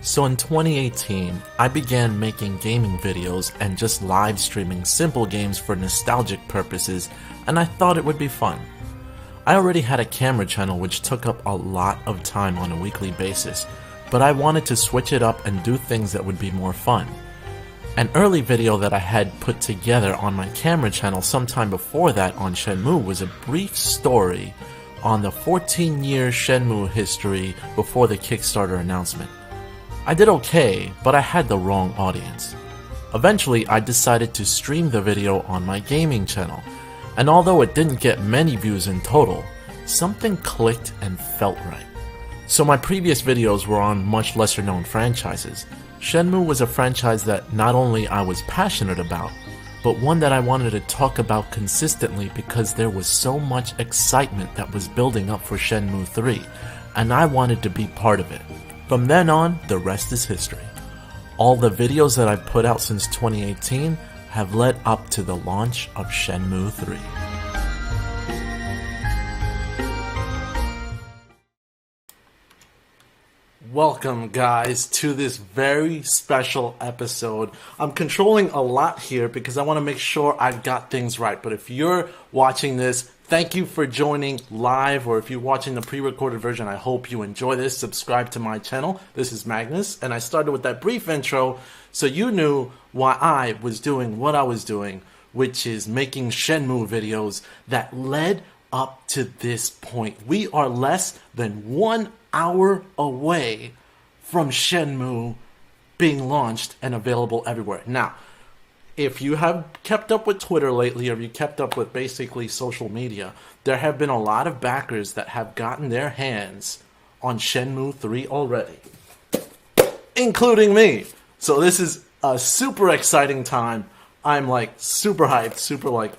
So in 2018, I began making gaming videos and just live streaming simple games for nostalgic purposes, and I thought it would be fun. I already had a camera channel which took up a lot of time on a weekly basis, but I wanted to switch it up and do things that would be more fun. An early video that I had put together on my camera channel sometime before that on Shenmue was a brief story on the 14-year Shenmue history before the Kickstarter announcement. I did okay, but I had the wrong audience. Eventually, I decided to stream the video on my gaming channel, and although it didn't get many views in total, something clicked and felt right. So my previous videos were on much lesser known franchises. Shenmue was a franchise that not only I was passionate about, but one that I wanted to talk about consistently because there was so much excitement that was building up for Shenmue 3, and I wanted to be part of it. From then on, the rest is history. All the videos that I've put out since 2018 have led up to the launch of Shenmue 3. Welcome guys to this very special episode. I'm controlling a lot here because I want to make sure I've got things right, but if you're watching this, thank you for joining live, or if you're watching the pre-recorded version, I hope you enjoy this. Subscribe to my channel. This is Magnus, and I started with that brief intro so you knew why I was doing what I was doing, which is making Shenmue videos that led up to this point. We are less than 1 hour away from Shenmue being launched and available everywhere. Now, if you have kept up with Twitter lately, or you kept up with basically social media, there have been a lot of backers that have gotten their hands on Shenmue 3 already, including me. So this is a super exciting time. I'm like super hyped, super like,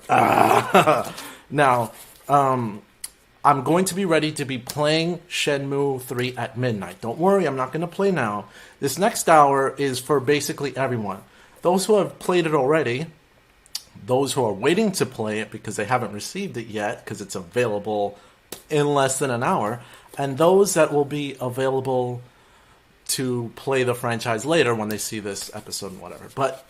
Now, I'm going to be ready to be playing Shenmue 3 at midnight. Don't worry, I'm not going to play now. This next hour is for basically everyone. Those who have played it already, those who are waiting to play it because they haven't received it yet because it's available in less than an hour, and those that will be available to play the franchise later when they see this episode and whatever. But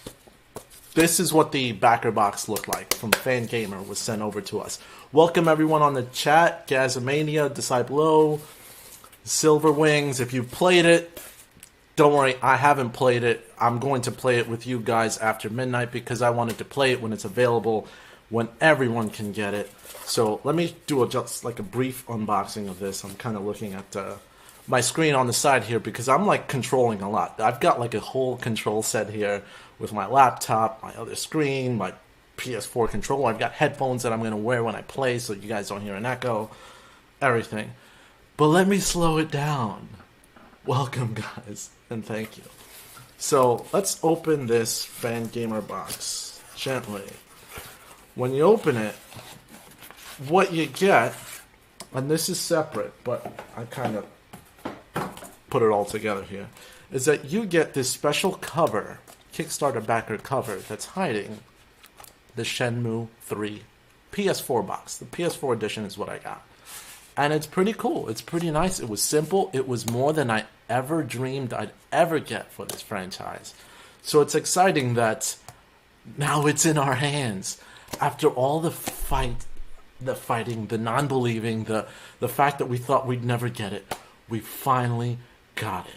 this is what the backer box looked like from Fan Gamer, was sent over to us. Welcome everyone on the chat, Gazamania, Disciple, Silver Wings. If you've played it, don't worry, I haven't played it. I'm going to play it with you guys after midnight because I wanted to play it when it's available, when everyone can get it. So let me do just like a brief unboxing of this. I'm kind of looking at my screen on the side here because I'm like controlling a lot. I've got like a whole control set here with my laptop, my other screen, my PS4 controller. I've got headphones that I'm going to wear when I play so you guys don't hear an echo, everything. But let me slow it down. Welcome guys, and thank you. So let's open this Fan Gamer box gently. When you open it, what you get, and this is separate, but I kind of put it all together here, is that you get this special cover, Kickstarter backer cover, that's hiding the Shenmue 3 PS4 box. The PS4 edition is what I got. And it's pretty cool. It's pretty nice. It was simple. It was more than I ever dreamed I'd ever get for this franchise. So it's exciting that now it's in our hands. After all the fighting, the non-believing, the fact that we thought we'd never get it, we finally got it.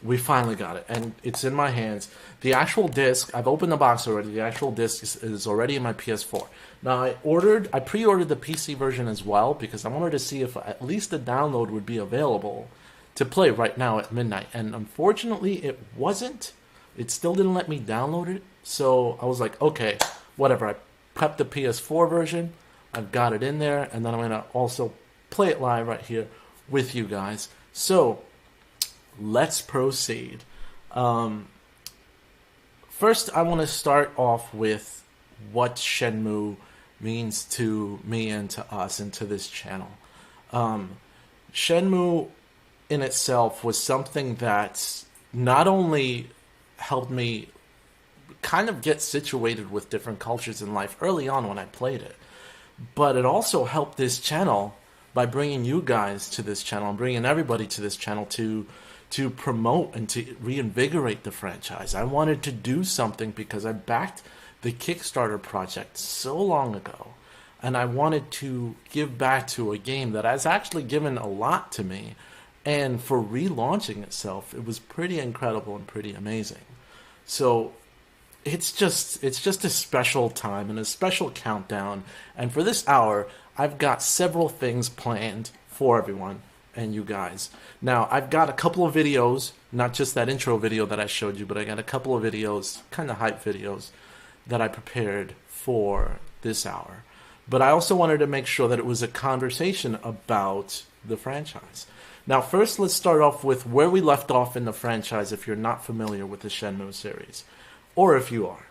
We finally got it, and it's in my hands. The actual disc, I've opened the box already. The actual disc is already in my PS4. Now, I pre-ordered the PC version as well because I wanted to see if at least the download would be available to play right now at midnight. And unfortunately, it wasn't. It still didn't let me download it. So I was like, okay, whatever. I prepped the PS4 version. I've got it in there, and then I'm going to also play it live right here with you guys. So let's proceed. First, I want to start off with what Shenmue means to me and to us and to this channel. Shenmue in itself was something that not only helped me kind of get situated with different cultures in life early on when I played it, but it also helped this channel by bringing you guys to this channel and bringing everybody to this channel to to promote and to reinvigorate the franchise. I wanted to do something because I backed the Kickstarter project so long ago, and I wanted to give back to a game that has actually given a lot to me. And for relaunching itself, it was pretty incredible and pretty amazing. So it's just a special time and a special countdown. And for this hour, I've got several things planned for everyone and you guys. Now, I've got a couple of videos, not just that intro video that I showed you, but I got a couple of videos, kind of hype videos, that I prepared for this hour. But I also wanted to make sure that it was a conversation about the franchise. Now, first, let's start off with where we left off in the franchise if you're not familiar with the Shenmue series. Or if you are,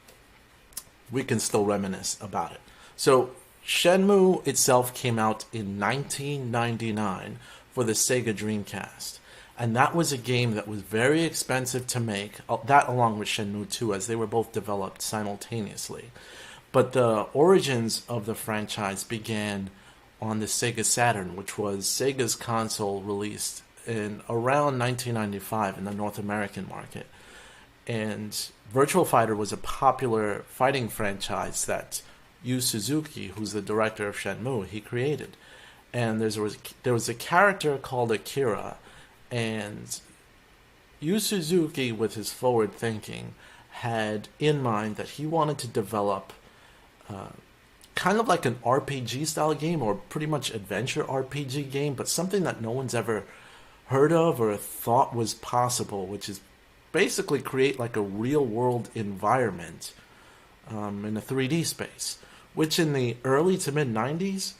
we can still reminisce about it. So, Shenmue itself came out in 1999 for the Sega Dreamcast. And that was a game that was very expensive to make, that along with Shenmue 2, as they were both developed simultaneously. But the origins of the franchise began on the Sega Saturn, which was Sega's console released in around 1995 in the North American market. And Virtual Fighter was a popular fighting franchise that Yu Suzuki, who's the director of Shenmue, he created. And there was a character called Akira, and Yu Suzuki, with his forward thinking, had in mind that he wanted to develop kind of like an RPG style game, or pretty much adventure RPG game, but something that no one's ever heard of or thought was possible, which is basically create like a real world environment in a 3D space, which in the early to mid 90s,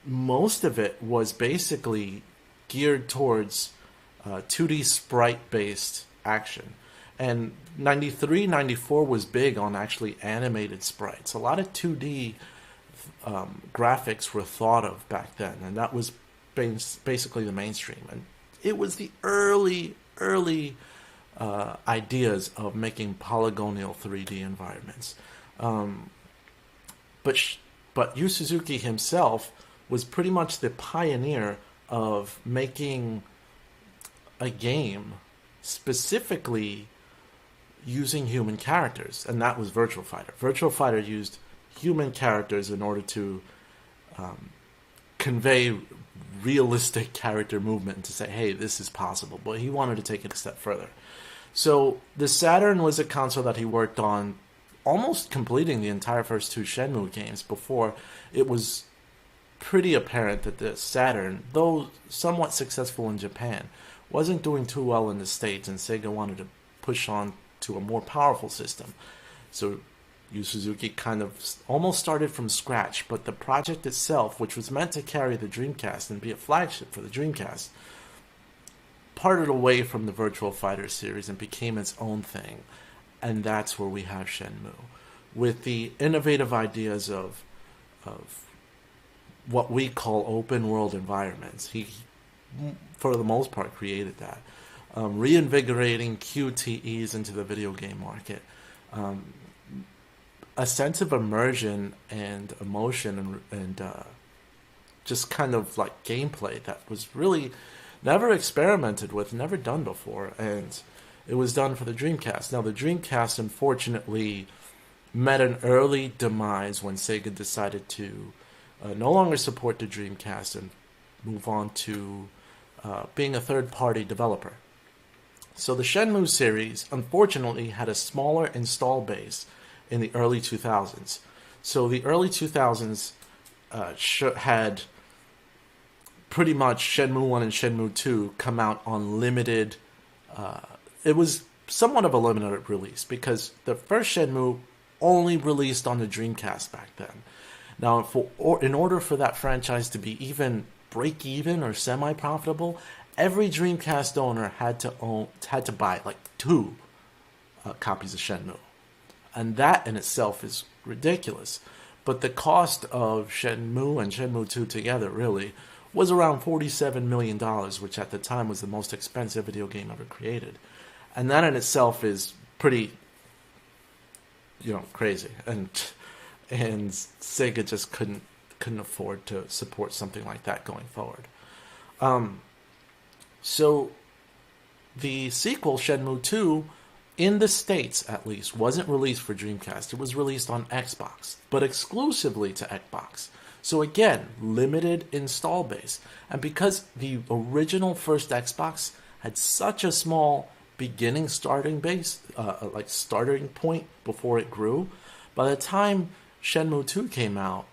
most of it was basically geared towards 2D sprite based action. And 93, 94 was big on actually animated sprites. A lot of 2D graphics were thought of back then, and that was basically the mainstream. And it was the early ideas of making polygonal 3D environments. But Yu Suzuki himself was pretty much the pioneer of making a game specifically using human characters, and that was Virtual Fighter. Virtual Fighter used human characters in order to convey realistic character movement and to say, hey, this is possible. But he wanted to take it a step further. So the Saturn was a console that he worked on, almost completing the entire first two Shenmue games before it was pretty apparent that the Saturn, though somewhat successful in Japan, wasn't doing too well in the States, and Sega wanted to push on to a more powerful system. So Yu Suzuki kind of almost started from scratch, but the project itself, which was meant to carry the Dreamcast and be a flagship for the Dreamcast, parted away from the Virtual Fighter series and became its own thing. And that's where we have Shenmue, with the innovative ideas of what we call open world environments. He, for the most part, created that. Reinvigorating QTEs into the video game market. A sense of immersion and emotion and just kind of like gameplay that was really never experimented with, never done before, and it was done for the Dreamcast. Now, the Dreamcast, unfortunately, met an early demise when Sega decided to no longer support the Dreamcast and move on to being a third-party developer. So the Shenmue series, unfortunately, had a smaller install base in the early 2000s. So the early 2000s had pretty much Shenmue 1 and Shenmue 2 come out on limited... it was somewhat of a limited release, because the first Shenmue only released on the Dreamcast back then. Now, in order for that franchise to be even break-even or semi-profitable, every Dreamcast owner had to buy like 2 copies of Shenmue. And that in itself is ridiculous. But the cost of Shenmue and Shenmue 2 together, really, was around $47 million, which at the time was the most expensive video game ever created. And that in itself is pretty, crazy. And Sega just couldn't afford to support something like that going forward. So the sequel, Shenmue 2, in the States at least, wasn't released for Dreamcast. It was released on Xbox, but exclusively to Xbox. So again, limited install base. And because the original first Xbox had such a small beginning starting base, like starting point before it grew, by the time Shenmue 2 came out,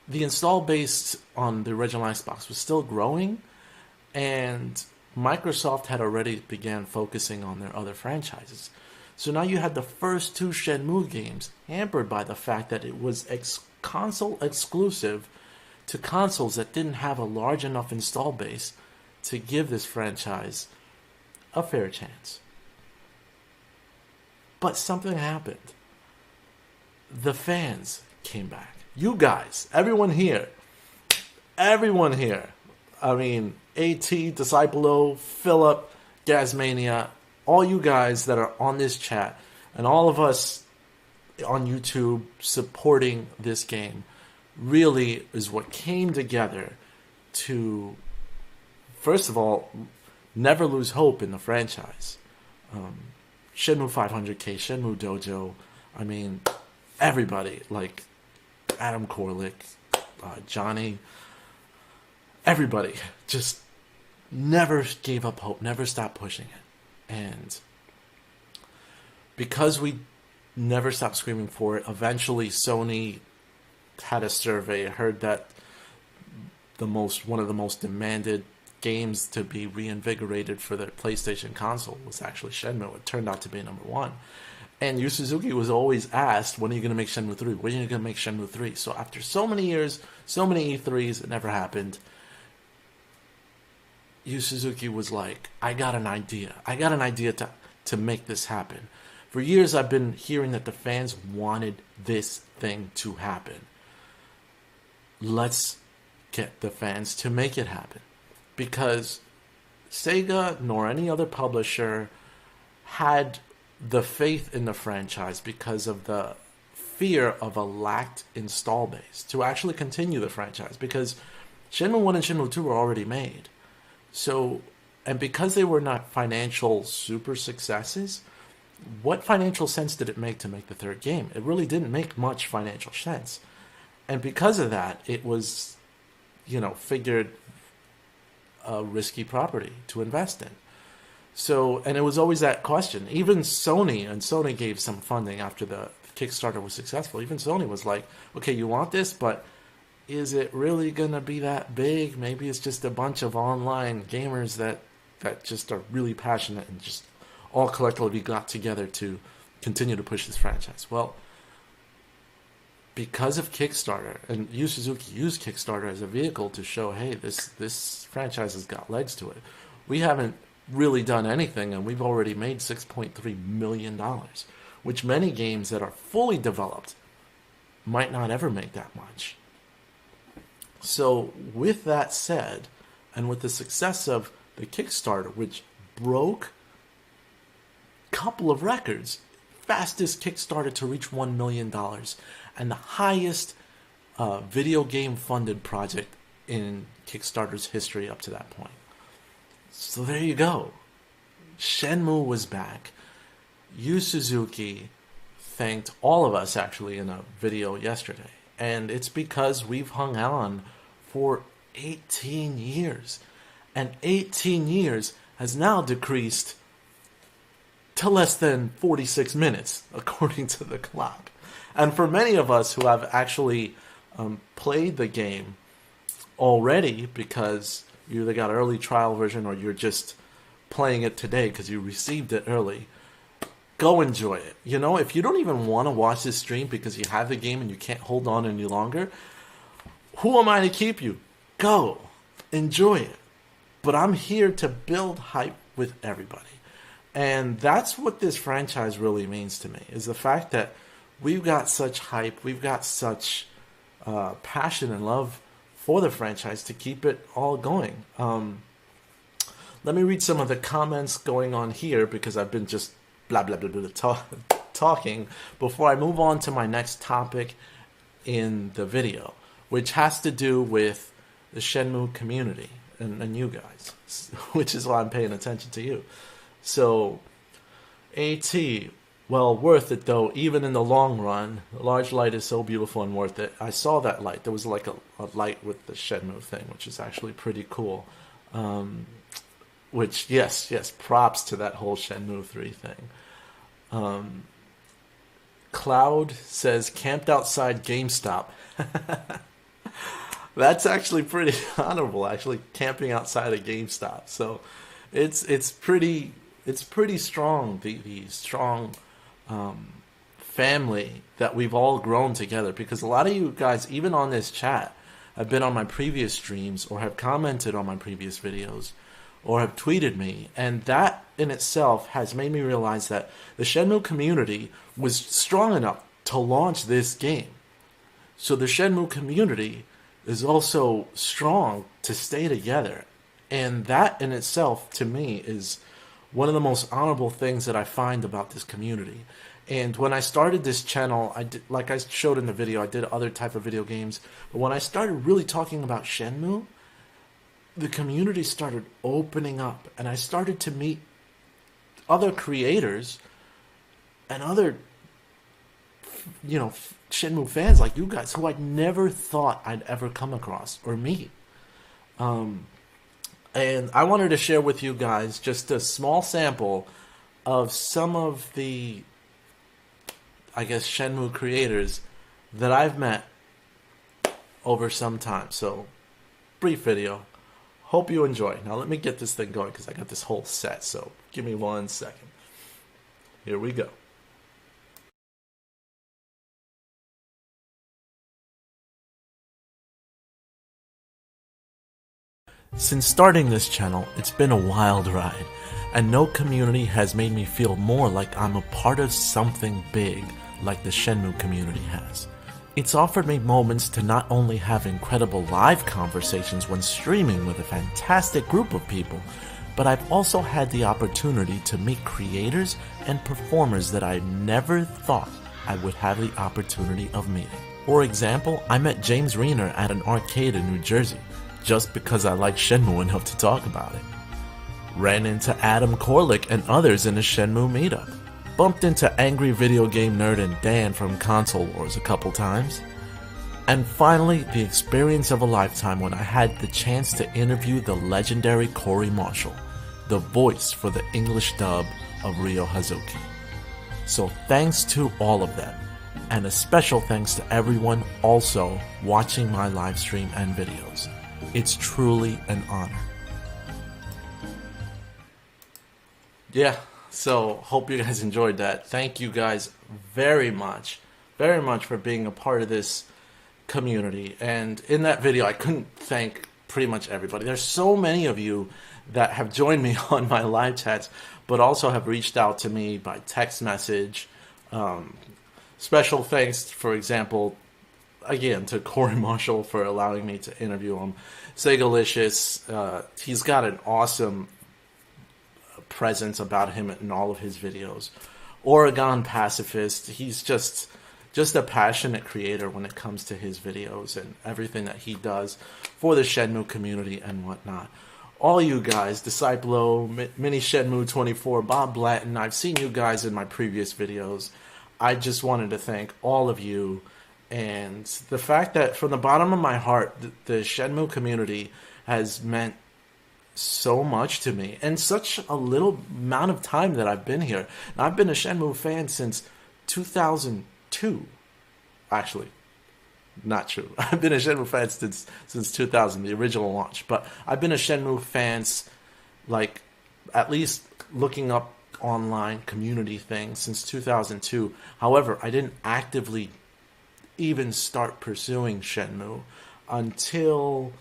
the install base on the original Xbox was still growing, and Microsoft had already began focusing on their other franchises. So now you had the first two Shenmue games hampered by the fact that it was console exclusive to consoles that didn't have a large enough install base to give this franchise a fair chance. But something happened. The fans came back. You guys, everyone here. I mean, AT, Disciple, Philip, Gazmania, all you guys that are on this chat, and all of us on YouTube supporting this game, really is what came together to, first of all, never lose hope in the franchise. Shenmue 500K, Shenmue Dojo, I mean, everybody, like Adam Korlick, Johnny, everybody just never gave up hope, never stopped pushing it. And because we never stopped screaming for it, eventually Sony had a survey, heard that one of the most demanded games to be reinvigorated for the PlayStation console was actually Shenmue. It turned out to be number one. And Yu Suzuki was always asked, when are you going to make Shenmue 3? When are you going to make Shenmue 3? So after so many years, so many E3s, it never happened. Yu Suzuki was like, I got an idea. I got an idea to make this happen. For years, I've been hearing that the fans wanted this thing to happen. Let's get the fans to make it happen. Because Sega nor any other publisher had the faith in the franchise because of the fear of a lacked install base to actually continue the franchise, because Shenmue 1 and Shenmue 2 were already made. So, and because they were not financial super successes, what financial sense did it make to make the third game? It really didn't make much financial sense. And because of that, it was, figured a risky property to invest in. So, and it was always that question. Even Sony gave some funding after the Kickstarter was successful. Even Sony was like, okay, you want this, but is it really going to be that big? Maybe it's just a bunch of online gamers that just are really passionate and just all collectively got together to continue to push this franchise. Well, because of Kickstarter, and Yu Suzuki used Kickstarter as a vehicle to show, hey, this franchise has got legs to it. We haven't really done anything, and we've already made $6.3 million, which many games that are fully developed might not ever make that much. So with that said, and with the success of the Kickstarter, which broke a couple of records, fastest Kickstarter to reach $1 million, and the highest video game funded project in Kickstarter's history up to that point. So there you go. Shenmue was back. Yu Suzuki thanked all of us actually in a video yesterday. And it's because we've hung on for 18 years. And 18 years has now decreased to less than 46 minutes, according to the clock. And for many of us who have actually played the game already, because you either got an early trial version or you're just playing it today because you received it early, go enjoy it. If you don't even want to watch this stream because you have the game and you can't hold on any longer, who am I to keep you? Go. Enjoy it. But I'm here to build hype with everybody. And that's what this franchise really means to me, is the fact that we've got such hype, we've got such passion and love for the franchise to keep it all going. Let me read some of the comments going on here, because I've been just blah, blah, blah, blah, talking before I move on to my next topic in the video, which has to do with the Shenmue community. and you guys, which is why I'm paying attention to you. So, AT, well, worth it though, even in the long run. The large light is so beautiful and worth it. I saw that light. There was like a light with the Shenmue thing, which is actually pretty cool. Which, yes, props to that whole Shenmue 3 thing. Cloud says, camped outside GameStop. That's actually pretty honorable, actually, camping outside a GameStop. So it's pretty strong, the strong family that we've all grown together. Because a lot of you guys, even on this chat, have been on my previous streams or have commented on my previous videos or have tweeted me, and that in itself has made me realize that the Shenmue community was strong enough to launch this game. So the Shenmue community is also strong to stay together, and that in itself, to me, is one of the most honorable things that I find about this community. And when I started this channel, I did, like I showed in the video, I did other type of video games, but when I started really talking about Shenmue, the community started opening up, and I started to meet other creators and other, Shenmue fans like you guys who I'd never thought I'd ever come across or meet. And I wanted to share with you guys just a small sample of some of the, I guess, Shenmue creators that I've met over some time. So, brief video. Hope you enjoy. Now let me get this thing going because I got this whole set, so give me 1 second. Here we go. Since starting this channel, it's been a wild ride, and no community has made me feel more like I'm a part of something big like the Shenmue community has. It's offered me moments to not only have incredible live conversations when streaming with a fantastic group of people, but I've also had the opportunity to meet creators and performers that I never thought I would have the opportunity of meeting. For example, I met James Reiner at an arcade in New Jersey, just because I like Shenmue enough to talk about it. Ran into Adam Korlick and others in a Shenmue meetup. Bumped into angry video game nerd and Dan from Console Wars a couple times. And finally, the experience of a lifetime when I had the chance to interview the legendary Corey Marshall, the voice for the English dub of Ryo Hazuki. So thanks to all of them, and a special thanks to everyone also watching my live stream and videos. It's truly an honor. Yeah. So, hope you guys enjoyed that. Thank you guys very much for being a part of this community. And in that video, I couldn't thank pretty much everybody. There's so many of you that have joined me on my live chats, but also have reached out to me by text message. Special thanks, for example, again, to Corey Marshall for allowing me to interview him. Segalicious, he's got an awesome presence about him in all of his videos. Oregon Pacifist, he's just a passionate creator when it comes to his videos and everything that he does for the Shenmue community and whatnot. All you guys, Disciplo, Mini Shenmue 24, Bob Blanton, I've seen you guys in my previous videos. I just wanted to thank all of you, and the fact that from the bottom of my heart, the Shenmue community has meant so much to me in such a little amount of time that I've been here. And I've been a Shenmue fan since 2002. Actually, not true. I've been a Shenmue fan since 2000, the original launch. But I've been a Shenmue fan, like, at least looking up online community things since 2002. However, I didn't actively even start pursuing Shenmue until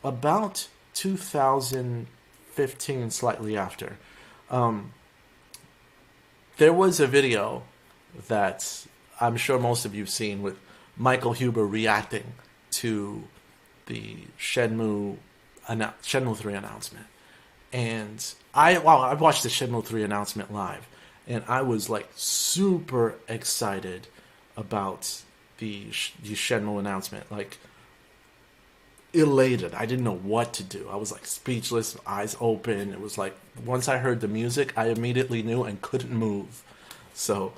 about 2015, slightly after. There was a video that I'm sure most of you've seen with Michael Huber reacting to the Shenmue 3 announcement. And I watched the Shenmue 3 announcement live, and I was like super excited about the Shenmue announcement. Like, elated. I didn't know what to do. I was like speechless, eyes open. It was like once I heard the music, I immediately knew and couldn't move. So,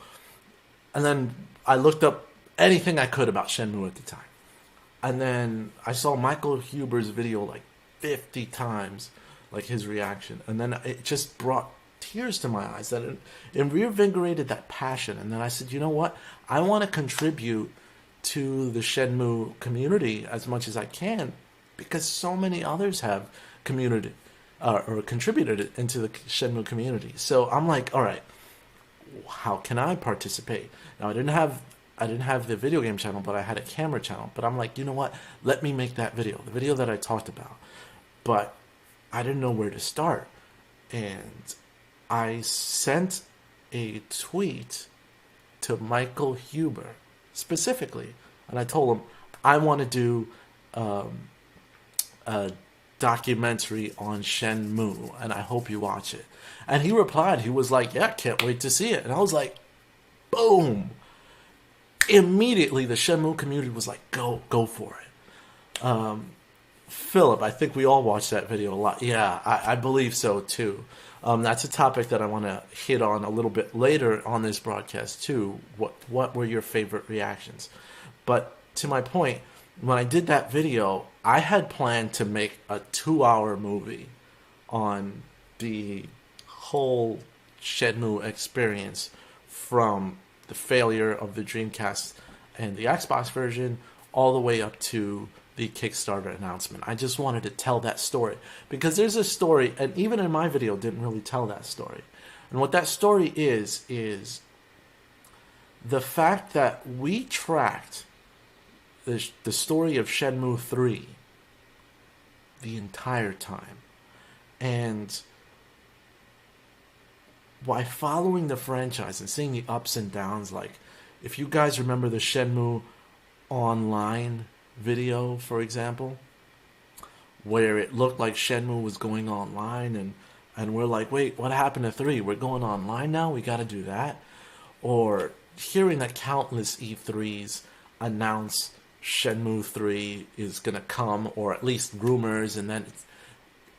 and then I looked up anything I could about Shenmue at the time. And then I saw Michael Huber's video like 50 times, like his reaction. And then it just brought tears to my eyes. That it reinvigorated that passion. And then I said, you know what? I want to contribute to the Shenmue community as much as I can, because so many others have community or contributed into the Shenmue community. So I'm like, all right, how can I participate? Now I didn't have the video game channel, but I had a camera channel. But I'm like, you know what? Let me make that video, the video that I talked about. But I didn't know where to start. And I sent a tweet to Michael Huber specifically. And I told him, I want to do a documentary on Shenmue, and I hope you watch it. And he replied, he was like, yeah, can't wait to see it. And I was like, boom. Immediately, the Shenmue community was like, go for it. Philip, I think we all watched that video a lot. Yeah, I believe so too. That's a topic that I want to hit on a little bit later on this broadcast too. What were your favorite reactions? But to my point, when I did that video, I had planned to make a 2-hour movie on the whole Shenmue experience, from the failure of the Dreamcast and the Xbox version all the way up to the Kickstarter announcement. I just wanted to tell that story, because there's a story, and even in my video didn't really tell that story. And what that story is the fact that we tracked the story of Shenmue 3 the entire time. And by following the franchise and seeing the ups and downs, like if you guys remember the Shenmue Online video, for example, where it looked like Shenmue was going online, and we're like, wait, what happened to 3? We're going online now? We got to do that? Or hearing that countless E3s announce Shenmue 3 is going to come, or at least rumors, and then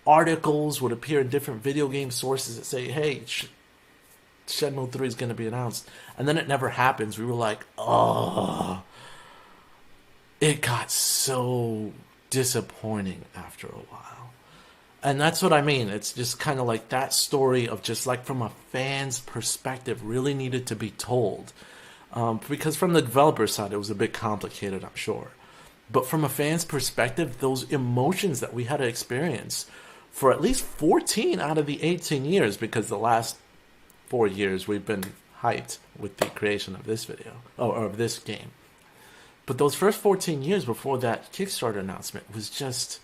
articles would appear in different video game sources that say, hey, Shenmue 3 is going to be announced, and then it never happens. We were like, oh, it got so disappointing after a while. And that's what I mean. It's just kind of like that story of just like from a fan's perspective really needed to be told. Because from the developer side, it was a bit complicated, I'm sure. But from a fan's perspective, those emotions that we had to experience for at least 14 out of the 18 years, because the last 4 years we've been hyped with the creation of this video, or of this game. But those first 14 years before that Kickstarter announcement was just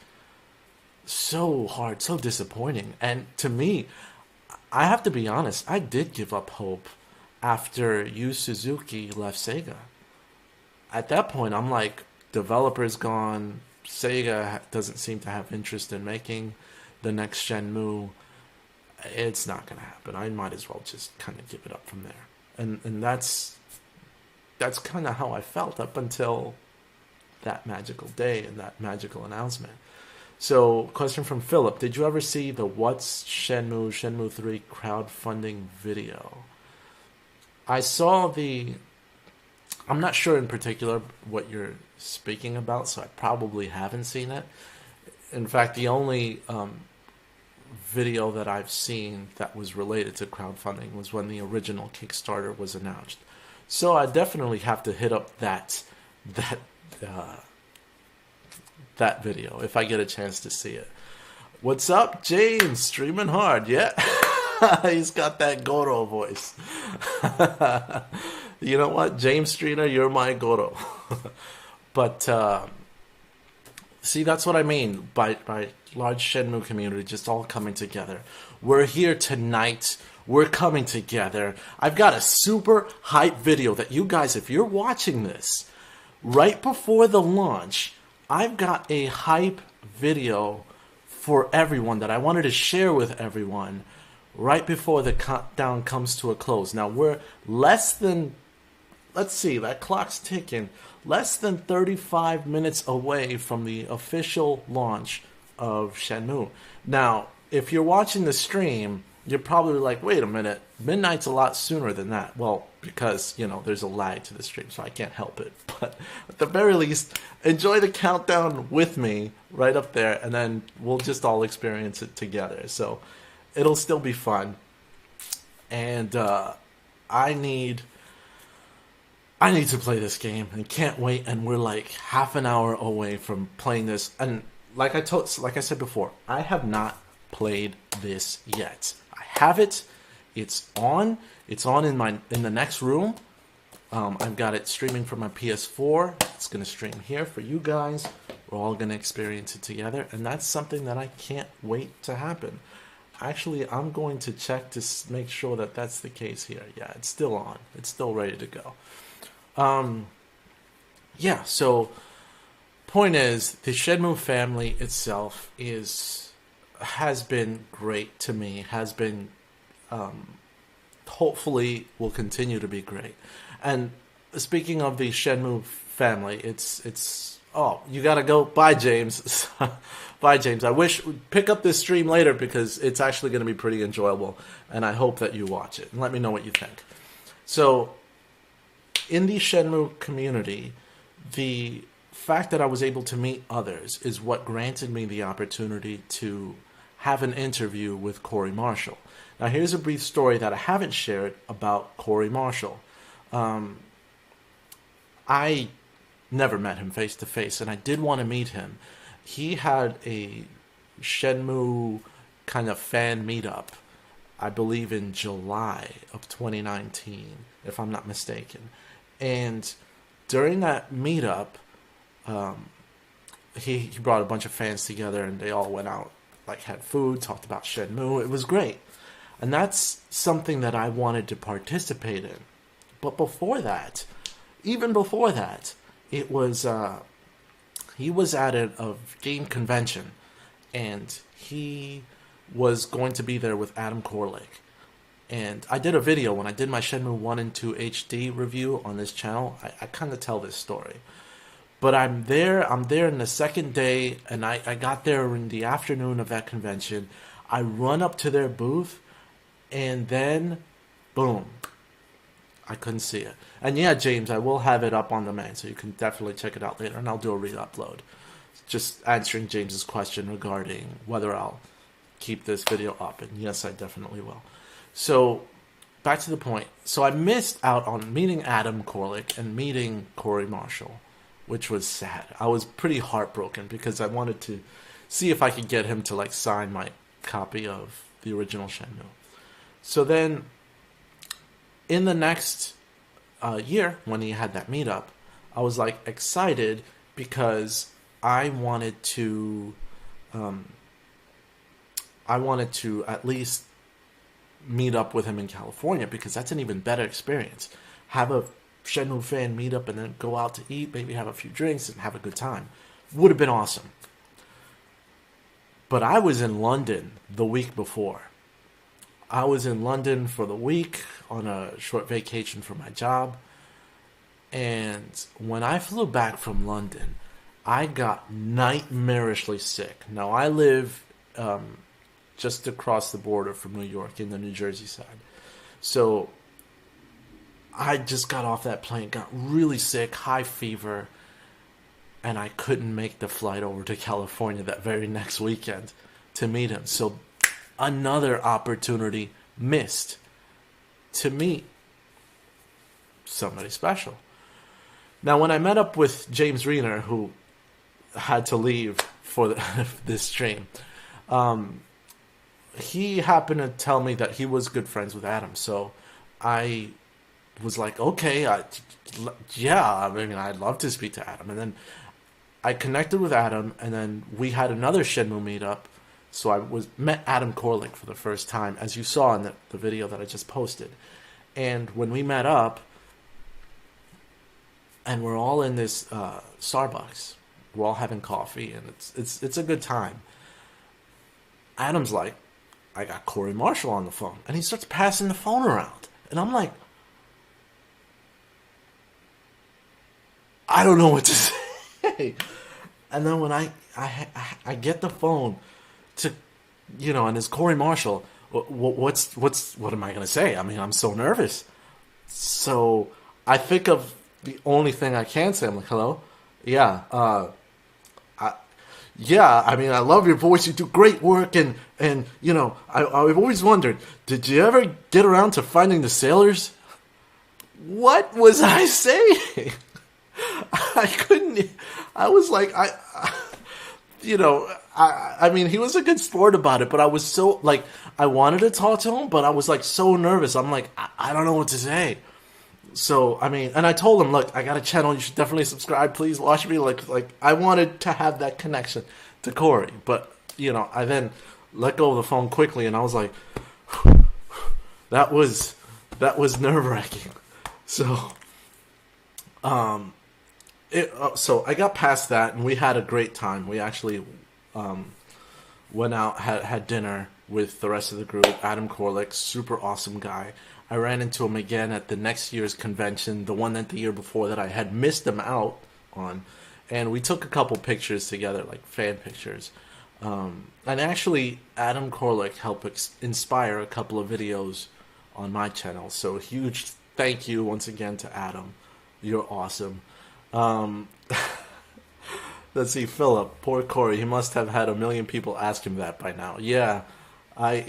so hard, so disappointing. And to me, I have to be honest, I did give up hope after Yu Suzuki left Sega. At that point, I'm like, developer's gone, Sega doesn't seem to have interest in making the next Shenmue. It's not going to happen. I might as well just kind of give it up from there. And that's kind of how I felt up until that magical day and that magical announcement. So, question from Philip. Did you ever see the What's Shenmue 3 crowdfunding video? I saw I'm not sure in particular what you're speaking about, so I probably haven't seen it. In fact, the only video that I've seen that was related to crowdfunding was when the original Kickstarter was announced. So I definitely have to hit up that video if I get a chance to see it. What's up, James? Streaming hard, yeah. He's got that Goro voice. You know what, James Streeter, you're my Goro. But see, that's what I mean by large Shenmue community just all coming together. We're here tonight. We're coming together. I've got a super hype video that you guys, if you're watching this right before the launch, I've got a hype video for everyone that I wanted to share with everyone right before the countdown comes to a close. Now we're less than let's see, that clock's ticking. Less than 35 minutes away from the official launch of Shenmue. Now, if you're watching the stream, you're probably like, wait a minute, midnight's a lot sooner than that. Well, because, there's a lag to the stream, so I can't help it. But at the very least, enjoy the countdown with me right up there, and then we'll just all experience it together. So it'll still be fun. And I need to play this game and can't wait. And we're like half an hour away from playing this. And like I said before, I have not played this yet. I have it. It's on. It's on in the next room. I've got it streaming from my PS4. It's gonna stream here for you guys. We're all gonna experience it together, and that's something that I can't wait to happen. Actually, I'm going to check to make sure that that's the case here. Yeah, it's still on. It's still ready to go. Yeah, so point is, the Shenmue family itself has been great to me, has been, hopefully will continue to be great. And speaking of the Shenmue family, oh, you gotta go. Bye, James. Bye, James. I wish we'd pick up this stream later because it's actually going to be pretty enjoyable, and I hope that you watch it and let me know what you think. So, in the Shenmue community, the fact that I was able to meet others is what granted me the opportunity to have an interview with Corey Marshall. Now, here's a brief story that I haven't shared about Corey Marshall. I never met him face to face, and I did want to meet him. He had a Shenmue kind of fan meetup, I believe in July of 2019, if I'm not mistaken. And during that meetup, he brought a bunch of fans together, and they all went out, like had food, talked about Shenmue. It was great. And that's something that I wanted to participate in. But before that, even before that, it was he was at a game convention, and he was going to be there with Adam Korlick. And I did a video when I did my Shenmue 1 and 2 HD review on this channel. I kind of tell this story. But I'm there in the second day, and I got there in the afternoon of that convention. I run up to their booth, and then, boom, I couldn't see it. And yeah, James, I will have it up on demand, so you can definitely check it out later, and I'll do a re-upload. Just answering James's question regarding whether I'll keep this video up, and yes, I definitely will. So, back to the point. So I missed out on meeting Adam Korlick and meeting Corey Marshall, which was sad. I was pretty heartbroken because I wanted to see if I could get him to like sign my copy of the original Shenmue. So then, in the next year, when he had that meetup, I was like excited because I wanted to at least meet up with him in California, because that's an even better experience. Have a Shenmue fan meet up and then go out to eat, maybe have a few drinks and have a good time. Would have been awesome. But I was in London the week before. I was in London for the week on a short vacation for my job. And when I flew back from London, I got nightmarishly sick. Now, I live just across the border from New York in the New Jersey side. So I just got off that plane, got really sick, high fever, and I couldn't make the flight over to California that very next weekend to meet him. So another opportunity missed to meet somebody special. Now, when I met up with James Reiner, who had to leave for this stream, he happened to tell me that he was good friends with Adam. So I was like, okay, yeah, I mean, I'd love to speak to Adam. And then I connected with Adam, and then we had another Shenmue meetup. So I met Adam Korlick for the first time, as you saw in the video that I just posted. And when we met up, and we're all in this Starbucks, we're all having coffee, and it's a good time. Adam's like, I got Corey Marshall on the phone, and he starts passing the phone around, and I'm like, I don't know what to say. And then when I get the phone to, and it's Corey Marshall. What am I gonna say? I mean, I'm so nervous. So I think of the only thing I can say. I'm like, hello, yeah, yeah. I mean, I love your voice. You do great work, and I've always wondered, did you ever get around to finding the sailors? What was I saying? I couldn't. I was like, I mean, he was a good sport about it, but I was so, like, I wanted to talk to him, but I was, like, so nervous. I'm like, I don't know what to say. So, I mean, and I told him, look, I got a channel. You should definitely subscribe. Please watch me. Like I wanted to have that connection to Corey. But, I then let go of the phone quickly, and I was like, that was nerve-wracking. So, so I got past that, and we had a great time. We actually went out, had dinner with the rest of the group. Adam Korlick, super awesome guy. I ran into him again at the next year's convention, the one that the year before that I had missed him out on. And we took a couple pictures together, like fan pictures. And actually, Adam Korlick helped inspire a couple of videos on my channel. So huge thank you once again to Adam. You're awesome. Let's see, Philip, poor Corey. He must have had 1 million people ask him that by now. Yeah, I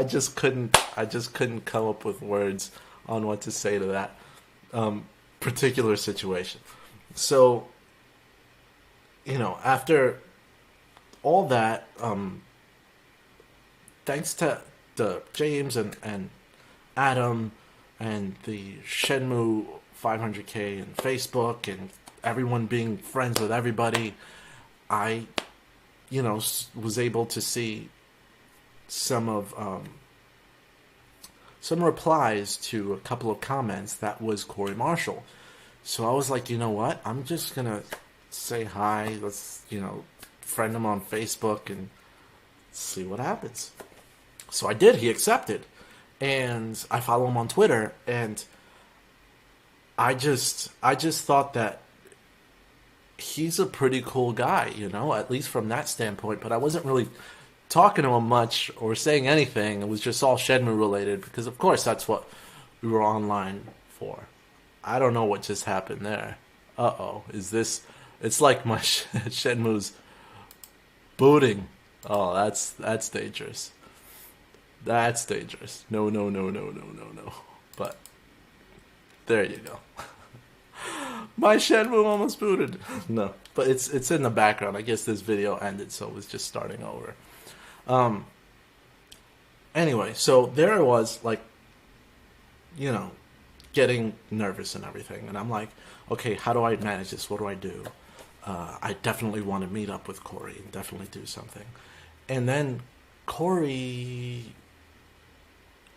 just couldn't come up with words on what to say to that particular situation. So, after all that, thanks to James and Adam and the Shenmue 500K and Facebook and everyone being friends with everybody, I, was able to see some replies to a couple of comments that was Corey Marshall. So I was like, you know what? I'm just gonna say hi. Let's, friend him on Facebook and see what happens. So I did. He accepted, and I follow him on Twitter, and I just thought that he's a pretty cool guy, at least from that standpoint. But I wasn't really talking to him much or saying anything. It was just all Shenmue related because, of course, that's what we were online for. I don't know what just happened there. Uh-oh. Is this... It's like my Shenmue's booting. Oh, that's dangerous. That's dangerous. No. But there you go. My Shenmue almost booted. No, but it's in the background. I guess this video ended, so it was just starting over. Anyway, so there I was, like, getting nervous and everything. And I'm like, okay, how do I manage this? What do I do? I definitely want to meet up with Corey and definitely do something. And then Corey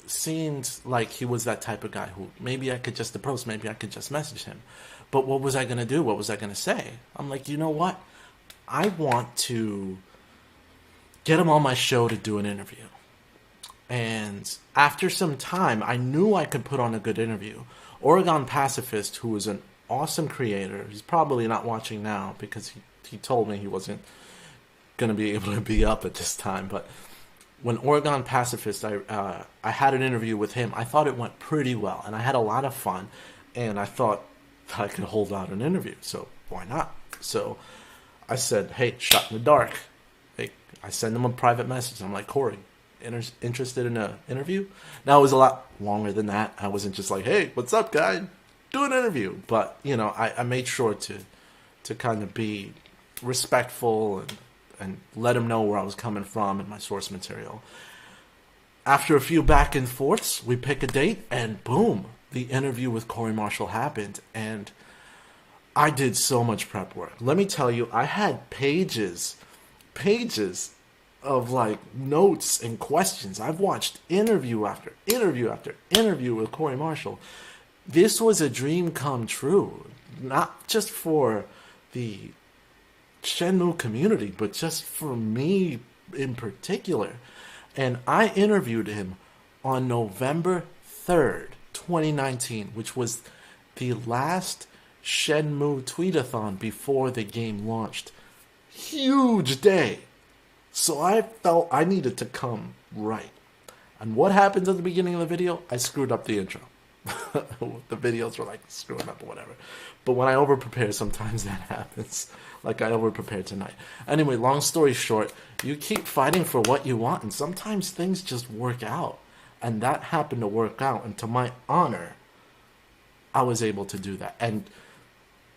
seemed like he was that type of guy who maybe I could just approach, maybe I could just message him. But what was I going to do? What was I going to say? I'm like, you know what? I want to get him on my show to do an interview. And after some time, I knew I could put on a good interview. Oregon Pacifist, who was an awesome creator, he's probably not watching now because he told me he wasn't going to be able to be up at this time. But when Oregon Pacifist, I had an interview with him. I thought it went pretty well, and I had a lot of fun. And I thought I could hold out an interview, so why not? So I said, hey, shot in the dark. Hey, I send him a private message. I'm like, Corey, interested in an interview? Now, it was a lot longer than that. I wasn't just like, hey, what's up, guy? Do an interview. But, I made sure to kind of be respectful and let him know where I was coming from and my source material. After a few back and forths, we pick a date, and boom, the interview with Corey Marshall happened. And I did so much prep work. Let me tell you, I had pages of like notes and questions. I've watched interview after interview after interview with Corey Marshall. This was a dream come true, not just for the Shenmue community, but just for me in particular. And I interviewed him on November 3rd, 2019, which was the last Shenmue tweetathon before the game launched. Huge day. So I felt I needed to come right. And what happens at the beginning of the video? I screwed up the intro. The videos were like screwing up or whatever. But when I over-prepare, sometimes that happens. Like I over-prepared tonight. Anyway, long story short, you keep fighting for what you want, and sometimes things just work out. And that happened to work out, and to my honor, I was able to do that. And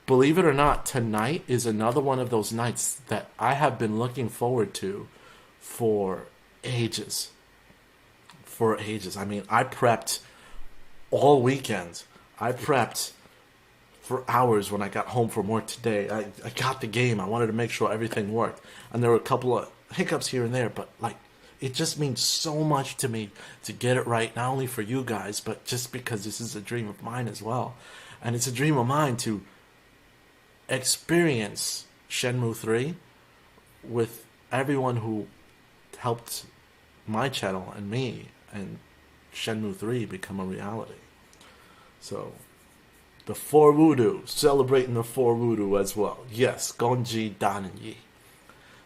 believe it or not, tonight is another one of those nights that I have been looking forward to for ages. For ages. I mean, I prepped all weekend. I prepped for hours when I got home from work today. I got the game. I wanted to make sure everything worked. And there were a couple of hiccups here and there, but like, it just means so much to me to get it right, not only for you guys, but just because this is a dream of mine as well. And it's a dream of mine to experience Shenmue 3 with everyone who helped my channel and me and Shenmue 3 become a reality. So, the 4 Voodoo, celebrating the 4 Voodoo as well. Yes, Gonji Dan and Yi.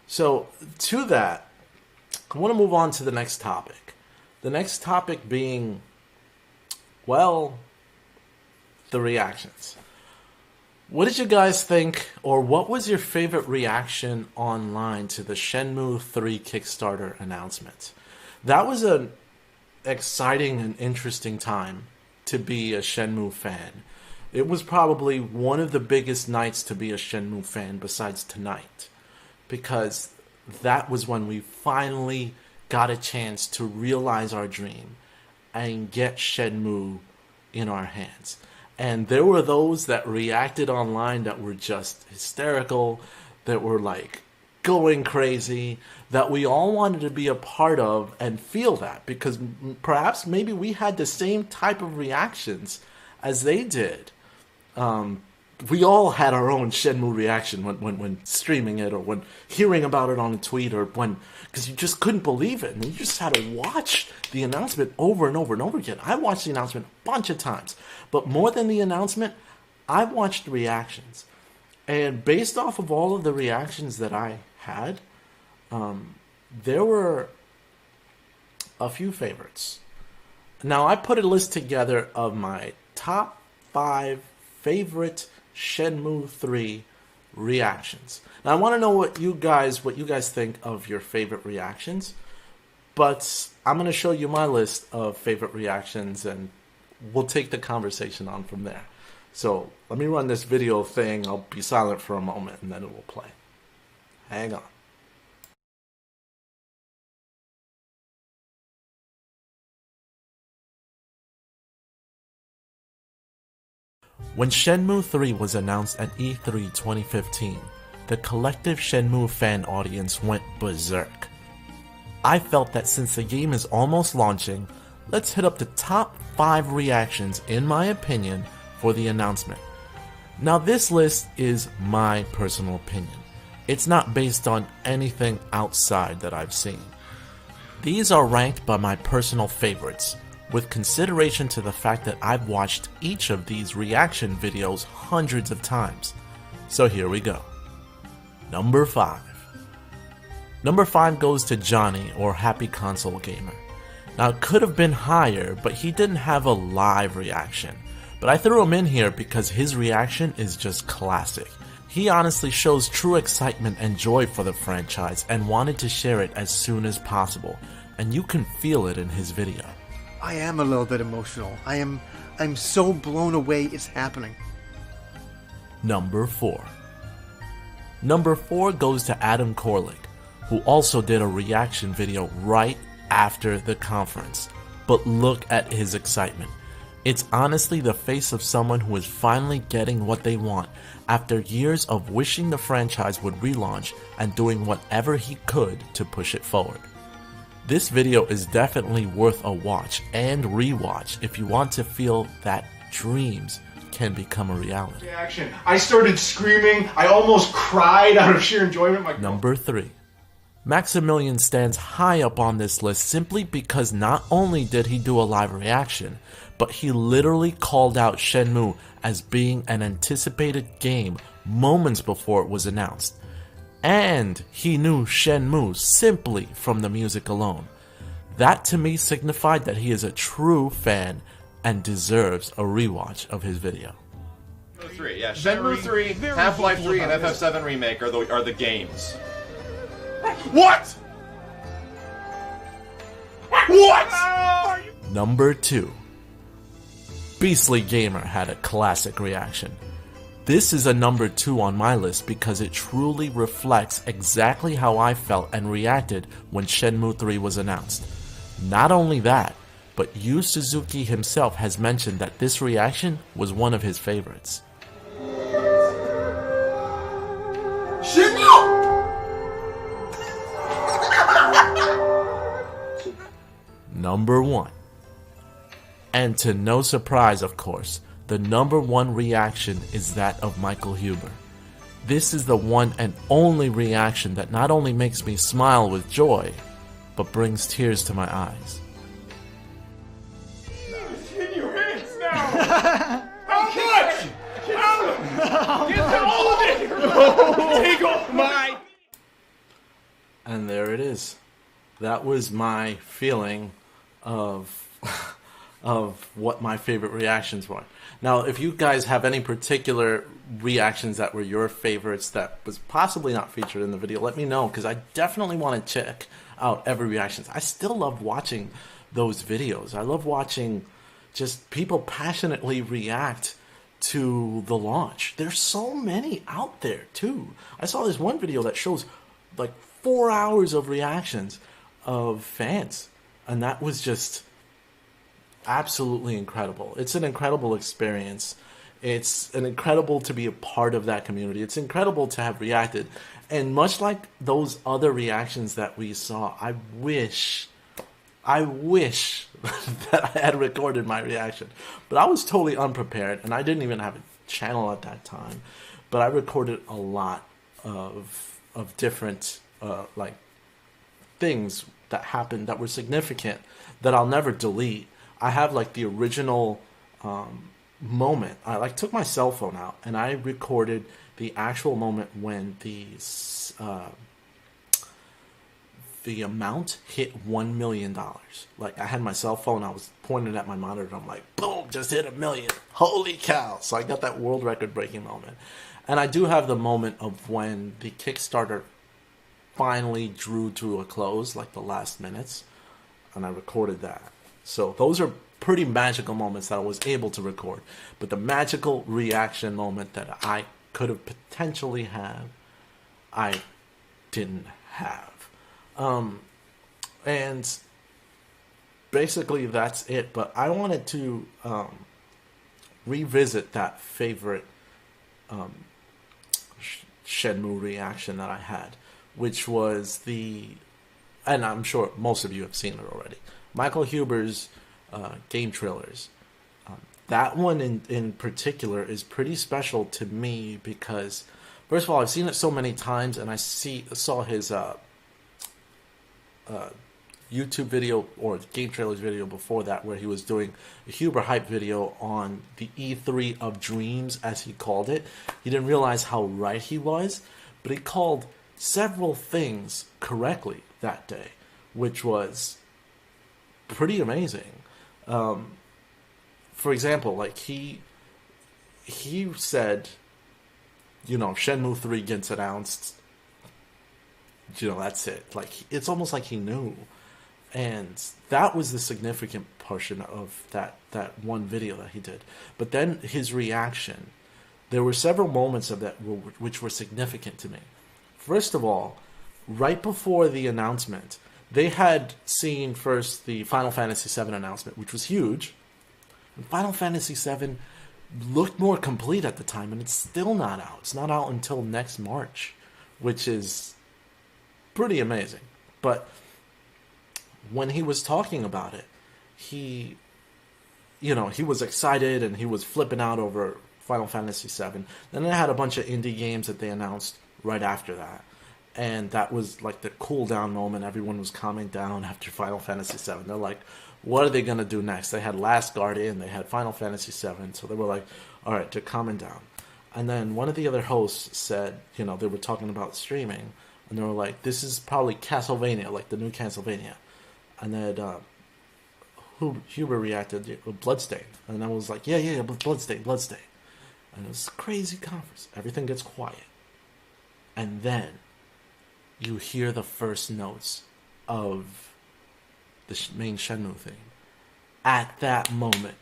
So, to that, I want to move on to the next topic. The next topic being, well, the reactions. What did you guys think, or what was your favorite reaction online to the Shenmue 3 Kickstarter announcement? That was an exciting and interesting time to be a Shenmue fan. It was probably one of the biggest nights to be a Shenmue fan besides tonight, because that was when we finally got a chance to realize our dream and get Shenmue in our hands. And there were those that reacted online that were just hysterical, that were like going crazy, that we all wanted to be a part of and feel that, because perhaps maybe we had the same type of reactions as they did. We all had our own Shenmue reaction when streaming it, or when hearing about it on a tweet, or when, because you just couldn't believe it, and you just had to watch the announcement over and over and over again. I watched the announcement a bunch of times, but more than the announcement, I watched the reactions. And based off of all of the reactions that I had, there were a few favorites. Now, I put a list together of my top 5 favorite Shenmue 3 reactions. Now, I want to know what you guys think of your favorite reactions, but I'm going to show you my list of favorite reactions, and we'll take the conversation on from there. So let me run this video thing. I'll be silent for a moment, and then it will play. Hang on. When Shenmue 3 was announced at E3 2015, the collective Shenmue fan audience went berserk. I felt that since the game is almost launching, let's hit up the top 5 reactions, in my opinion, for the announcement. Now, this list is my personal opinion. It's not based on anything outside that I've seen. These are ranked by my personal favorites, with consideration to the fact that I've watched each of these reaction videos hundreds of times. So here we go. Number 5. Number 5 goes to Johnny, or Happy Console Gamer. Now, it could have been higher, but he didn't have a live reaction. But I threw him in here because his reaction is just classic. He honestly shows true excitement and joy for the franchise and wanted to share it as soon as possible, and you can feel it in his video. I am a little bit emotional. I'm so blown away it's happening. Number 4. Number 4 goes to Adam Korlik, who also did a reaction video right after the conference. But look at his excitement. It's honestly the face of someone who is finally getting what they want after years of wishing the franchise would relaunch and doing whatever he could to push it forward. This video is definitely worth a watch and rewatch if you want to feel that dreams can become a reality. Reaction. I started screaming. I almost cried out of sheer enjoyment. Number 3. Maximilian stands high up on this list simply because not only did he do a live reaction, but he literally called out Shenmue as being an anticipated game moments before it was announced. And he knew Shenmue simply from the music alone. That to me signified that he is a true fan and deserves a rewatch of his video. Shenmue 3, yeah. Shenmue 3, Half-Life 3, and FF7 Remake are the games. What? What? Number 2. Beastly Gamer had a classic reaction. This is a number 2 on my list because it truly reflects exactly how I felt and reacted when Shenmue 3 was announced. Not only that, but Yu Suzuki himself has mentioned that this reaction was one of his favorites. Number 1. And to no surprise, of course, the number 1 reaction is that of Michael Huber. This is the one and only reaction that not only makes me smile with joy, but brings tears to my eyes. It's in your hands now! How much? Get all of it! Take all my... And there it is. That was my feeling of what my favorite reactions were. Now, if you guys have any particular reactions that were your favorites that was possibly not featured in the video, let me know, because I definitely want to check out every reaction. I still love watching those videos. I love watching just people passionately react to the launch. There's so many out there too. I saw this one video that shows like 4 hours of reactions of fans, and that was just absolutely incredible. It's an incredible experience. It's an incredible to be a part of that community. It's incredible to have reacted. And much like those other reactions that we saw, I wish that I had recorded my reaction. But I was totally unprepared, and I didn't even have a channel at that time. But I recorded a lot of different like things that happened that were significant that I'll never delete. I have like the original moment. I like took my cell phone out and I recorded the actual moment when the amount hit $1 million. Like I had my cell phone, I was pointing at my monitor, I'm like, boom, just hit 1 million. Holy cow. So I got that world record breaking moment. And I do have the moment of when the Kickstarter finally drew to a close, like the last minutes, and I recorded that. So those are pretty magical moments that I was able to record. But the magical reaction moment that I could have potentially had, I didn't have. And basically that's it. But I wanted to revisit that favorite Shenmue reaction that I had, which was and I'm sure most of you have seen it already, Michael Huber's game trailers. That one in particular is pretty special to me because, first of all, I've seen it so many times, and I saw his YouTube video or game trailers video before that, where he was doing a Huber hype video on the E3 of Dreams, as he called it. He didn't realize how right he was, but he called several things correctly that day, which was pretty amazing. For example, like he said, Shenmue 3 gets announced, that's it. Like, it's almost like he knew. And that was the significant portion of that one video that he did. But then his reaction, there were several moments of that which were significant to me. First of all, right before the announcement, they had seen first the Final Fantasy VII announcement, which was huge. And Final Fantasy VII looked more complete at the time, and it's still not out. It's not out until next March, which is pretty amazing. But when he was talking about it, he was excited and he was flipping out over Final Fantasy VII. Then they had a bunch of indie games that they announced right after that. And that was like the cool down moment. Everyone was calming down after Final Fantasy VII. They're like, what are they going to do next? They had Last Guardian, they had Final Fantasy VII, so they were like, all right, they're calming down. And then one of the other hosts said, you know, they were talking about streaming, and they were like, this is probably Castlevania, like the new Castlevania. And then Huber reacted, Bloodstain. And I was like, yeah, Bloodstain. And it was a crazy conference. Everything gets quiet. And then you hear the first notes of the main Shenmue theme. At that moment,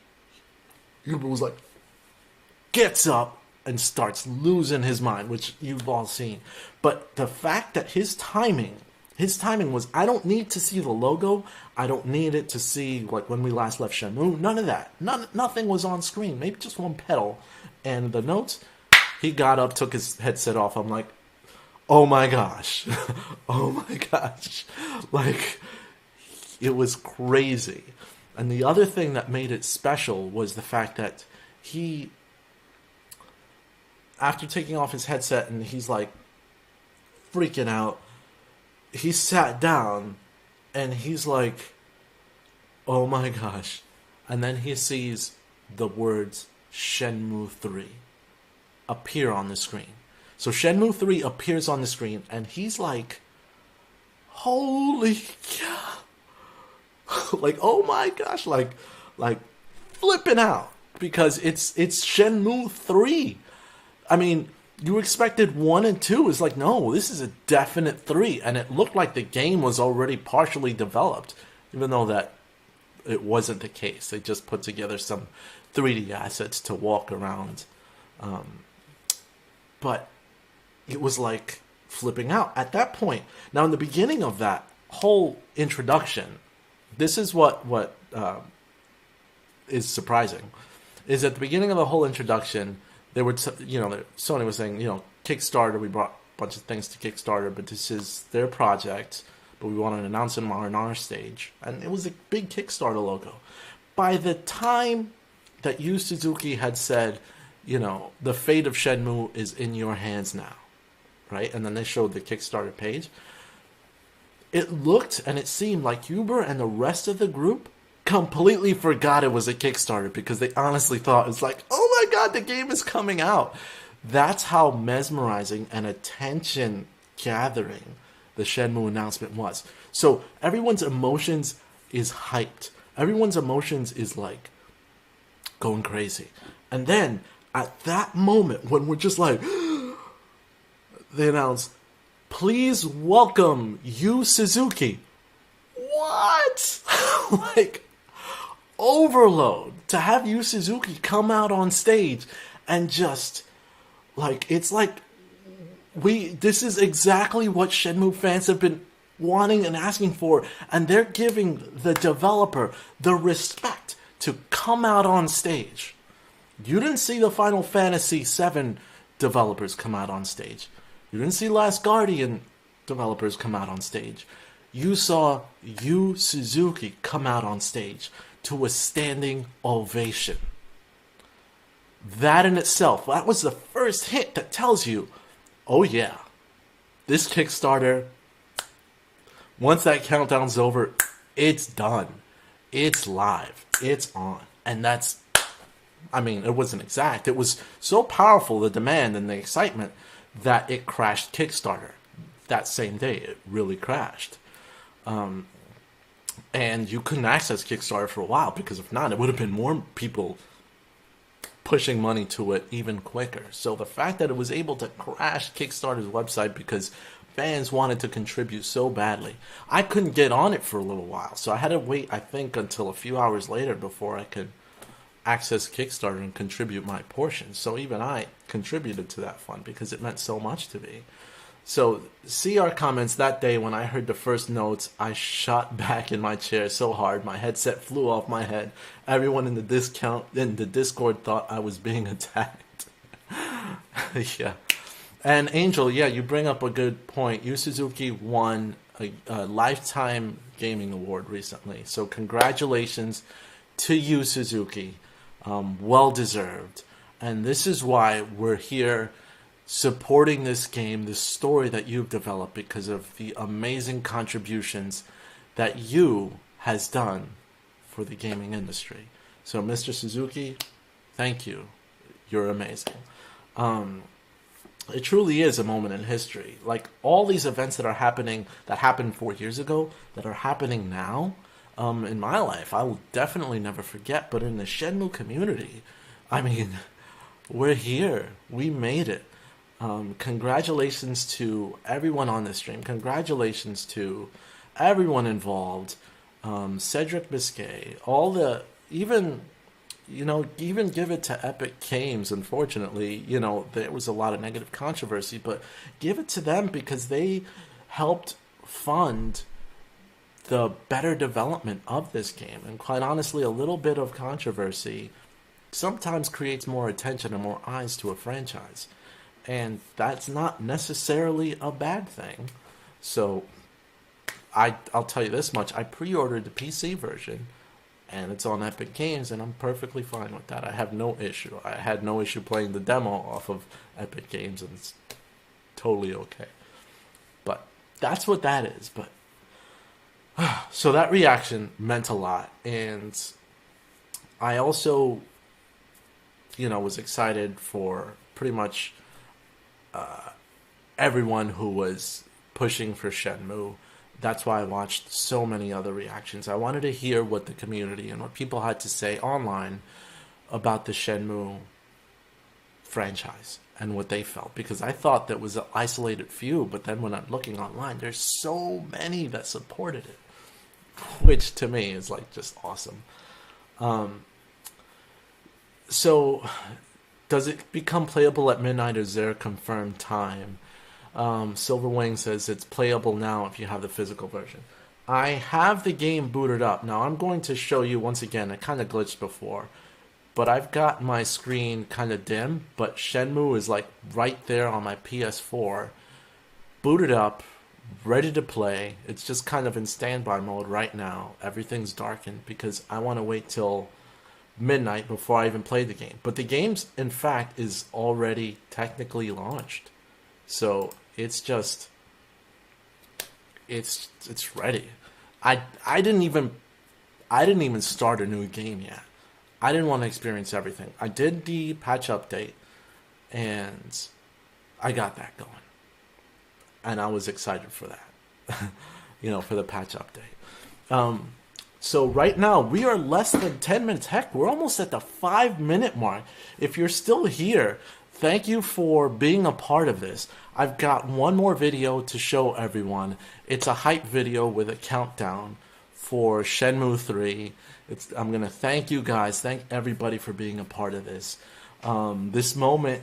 Huber was like, gets up and starts losing his mind, which you've all seen. But the fact that his timing was, I don't need to see the logo. I don't need it to see, like, when we last left Shenmue. None of that. Nothing was on screen. Maybe just one pedal. And the notes, he got up, took his headset off. I'm like, oh my gosh. Oh my gosh. Like, it was crazy. And the other thing that made it special was the fact that he, after taking off his headset and he's like freaking out, he sat down and he's like, oh my gosh. And then he sees the words Shenmue 3 appear on the screen. So Shenmue 3 appears on the screen and he's like, holy cow. Like, oh my gosh, like flipping out because it's Shenmue 3. I mean, you expected 1 and 2. It's like, no, this is a definite 3. And it looked like the game was already partially developed, even though that it wasn't the case. They just put together some 3D assets to walk around. But it was like flipping out at that point. Now, in the beginning of that whole introduction, this is what is surprising, is at the beginning of the whole introduction, they were, Sony was saying, Kickstarter, we brought a bunch of things to Kickstarter, but this is their project, but we want to announce them on our stage. And it was a big Kickstarter logo. By the time that Yu Suzuki had said, the fate of Shenmue is in your hands now, right? And then they showed the Kickstarter page. It looked and it seemed like Huber and the rest of the group completely forgot it was a Kickstarter because they honestly thought it's like, oh my god, the game is coming out. That's how mesmerizing and attention gathering the Shenmue announcement was. So everyone's emotions is hyped. Everyone's emotions is like going crazy. And then at that moment when we're just like, they announce, please welcome Yu Suzuki. What? Like, overload to have Yu Suzuki come out on stage and just, like, it's like, this is exactly what Shenmue fans have been wanting and asking for, and they're giving the developer the respect to come out on stage. You didn't see the Final Fantasy VII developers come out on stage. You didn't see Last Guardian developers come out on stage. You saw Yu Suzuki come out on stage to a standing ovation. That in itself, that was the first hint that tells you, oh yeah, this Kickstarter, once that countdown's over, it's done. It's live. It's on. And that's, I mean, it wasn't exact. It was so powerful, the demand and the excitement, that it crashed Kickstarter. That same day, it really crashed. And you couldn't access Kickstarter for a while, because if not, it would have been more people pushing money to it even quicker. So the fact that it was able to crash Kickstarter's website because fans wanted to contribute so badly, I couldn't get on it for a little while. So I had to wait, I think, until a few hours later before I could access Kickstarter and contribute my portion. So even I contributed to that fund because it meant so much to me. So see our comments that day when I heard the first notes. I shot back in my chair so hard my headset flew off my head. Everyone in the Discord thought I was being attacked. Yeah. And Angel, yeah, you bring up a good point. Yu Suzuki won a Lifetime Gaming Award recently. So congratulations to Yu Suzuki. Well deserved. And this is why we're here supporting this game, this story that you've developed, because of the amazing contributions that Yu has done for the gaming industry. So, Mr. Suzuki, thank you. You're amazing. It truly is a moment in history. Like, all these events that are happening, that happened 4 years ago, that are happening now, in my life, I will definitely never forget. But in the Shenmue community, I mean, we're here. We made it. Congratulations to everyone on this stream. Congratulations to everyone involved. Cedric Biscay, all the, even give it to Epic Games. Unfortunately, there was a lot of negative controversy, but give it to them because they helped fund the better development of this game. And quite honestly, a little bit of controversy sometimes creates more attention and more eyes to a franchise. And that's not necessarily a bad thing. So, I'll tell you this much. I pre-ordered the PC version, and it's on Epic Games, and I'm perfectly fine with that. I have no issue. I had no issue playing the demo off of Epic Games, and it's totally okay. But that's what that is. But so that reaction meant a lot. And I also, was excited for pretty much everyone who was pushing for Shenmue. That's why I watched so many other reactions. I wanted to hear what the community and what people had to say online about the Shenmue franchise and what they felt. Because I thought that was an isolated few, but then when I'm looking online, there's so many that supported it, which to me is like just awesome. So, does it become playable at midnight, or is there a confirmed time? Silverwing says it's playable now if you have the physical version. I have the game booted up. Now I'm going to show you once again, it kind of glitched before, but I've got my screen kind of dim, but Shenmue is like right there on my PS4, booted up, ready to play. It's just kind of in standby mode right now. Everything's darkened because I want to wait till midnight before I even play the game. But the game's, in fact, is already technically launched. So it's just, it's ready. I didn't even start a new game yet. I didn't want to experience everything. I did the patch update, and I got that going. And I was excited for that, for the patch update. So right now, we are less than 10 minutes. Heck, we're almost at the 5-minute mark. If you're still here, thank you for being a part of this. I've got one more video to show everyone. It's a hype video with a countdown for Shenmue 3. I'm going to thank you guys. Thank everybody for being a part of this. This moment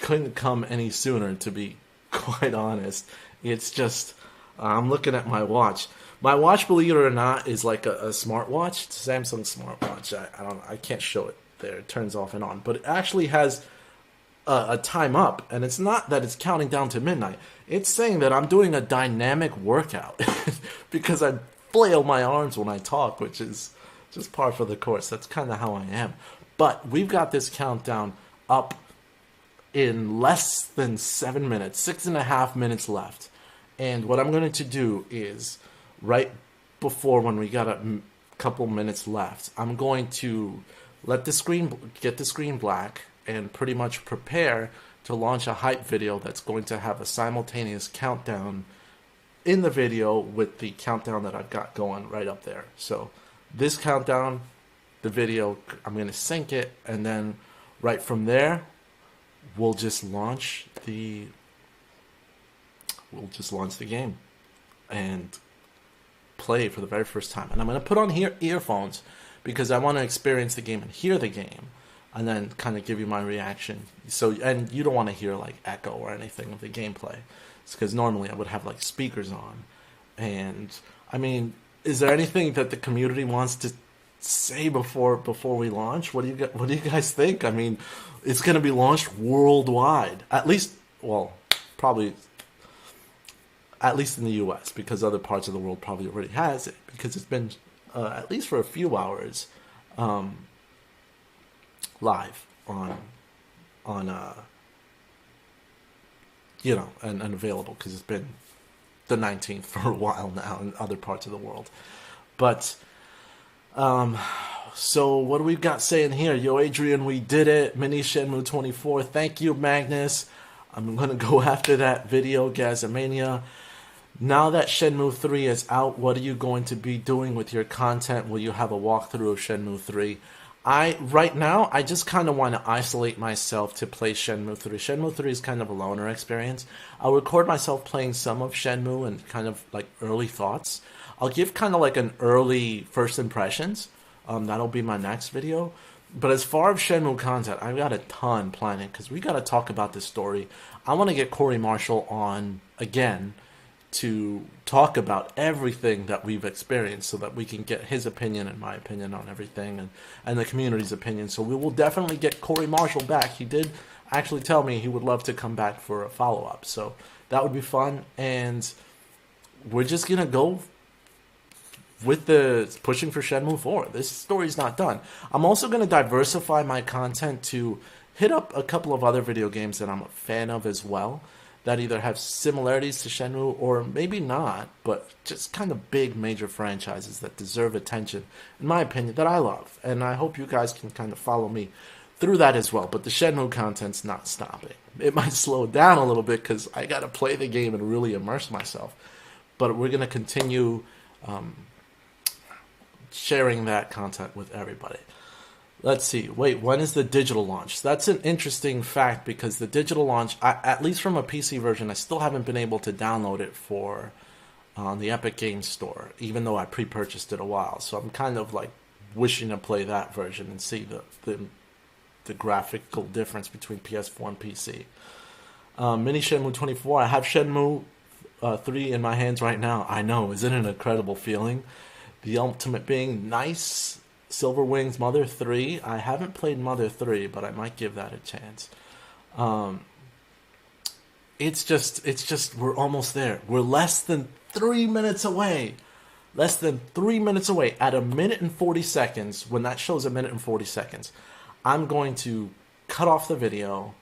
couldn't come any sooner, to be quite honest. It's just, I'm looking at my watch. My watch, believe it or not, is like a smartwatch. It's a Samsung smartwatch. I can't show it there. It turns off and on. But it actually has a time up. And it's not that it's counting down to midnight. It's saying that I'm doing a dynamic workout. Because I flail my arms when I talk, which is just par for the course. That's kind of how I am. But we've got this countdown up in less than 7 minutes. 6.5 minutes left. And what I'm going to do is, right before, when we got a couple minutes left, I'm going to get the screen black and pretty much prepare to launch a hype video that's going to have a simultaneous countdown in the video with the countdown that I've got going right up there. So this countdown, the video, I'm going to sync it, and then right from there, we'll just launch the game and play for the very first time. And I'm going to put on earphones because I want to experience the game and hear the game, and then kind of give you my reaction. So, and you don't want to hear like echo or anything of the gameplay. It's because normally I would have like speakers on. And I mean, is there anything that the community wants to say before we launch? What do you guys think? I mean, it's going to be launched worldwide. At least, well, probably at least in the US, because other parts of the world probably already has it, because it's been at least for a few hours live on and available, because it's been the 19th for a while now in other parts of the world. But So what do we got saying here? Yo, Adrian, we did it. Mini Shenmue 24. Thank you, Magnus. I'm going to go after that video, Gazamania. Now that Shenmue 3 is out, what are you going to be doing with your content? Will you have a walkthrough of Shenmue 3? Right now, I just kind of want to isolate myself to play Shenmue 3. Shenmue 3 is kind of a loner experience. I'll record myself playing some of Shenmue and kind of like early thoughts. I'll give kind of like an early first impressions. That'll be my next video. But as far as Shenmue content, I've got a ton planning because we got to talk about this story. I want to get Corey Marshall on again to talk about everything that we've experienced so that we can get his opinion and my opinion on everything and the community's opinion. So we will definitely get Corey Marshall back. He did actually tell me he would love to come back for a follow-up. So that would be fun. And we're just going to go with the pushing for Shenmue 4. This story's not done. I'm also going to diversify my content to hit up a couple of other video games that I'm a fan of as well, that either have similarities to Shenmue or maybe not, but just kind of big major franchises that deserve attention, in my opinion, that I love. And I hope you guys can kind of follow me through that as well. But the Shenmue content's not stopping. It might slow down a little bit because I got to play the game and really immerse myself. But we're going to continue sharing that content with everybody. Let's see. Wait, when is the digital launch? That's an interesting fact because the digital launch, at least from a PC version, I still haven't been able to download it for on the Epic Games Store, even though I pre-purchased it a while. So I'm kind of like wishing to play that version and see the graphical difference between PS4 and PC. Mini Shenmue 24. I have Shenmue 3 in my hands right now. I know, isn't it an incredible feeling? The ultimate being nice. Silver Wings Mother 3. I haven't played Mother 3, but I might give that a chance. It's just we're almost there. We're less than 3 minutes away. Less than 3 minutes away. At a minute and 40 seconds, when that shows a minute and 40 seconds, I'm going to cut off the video.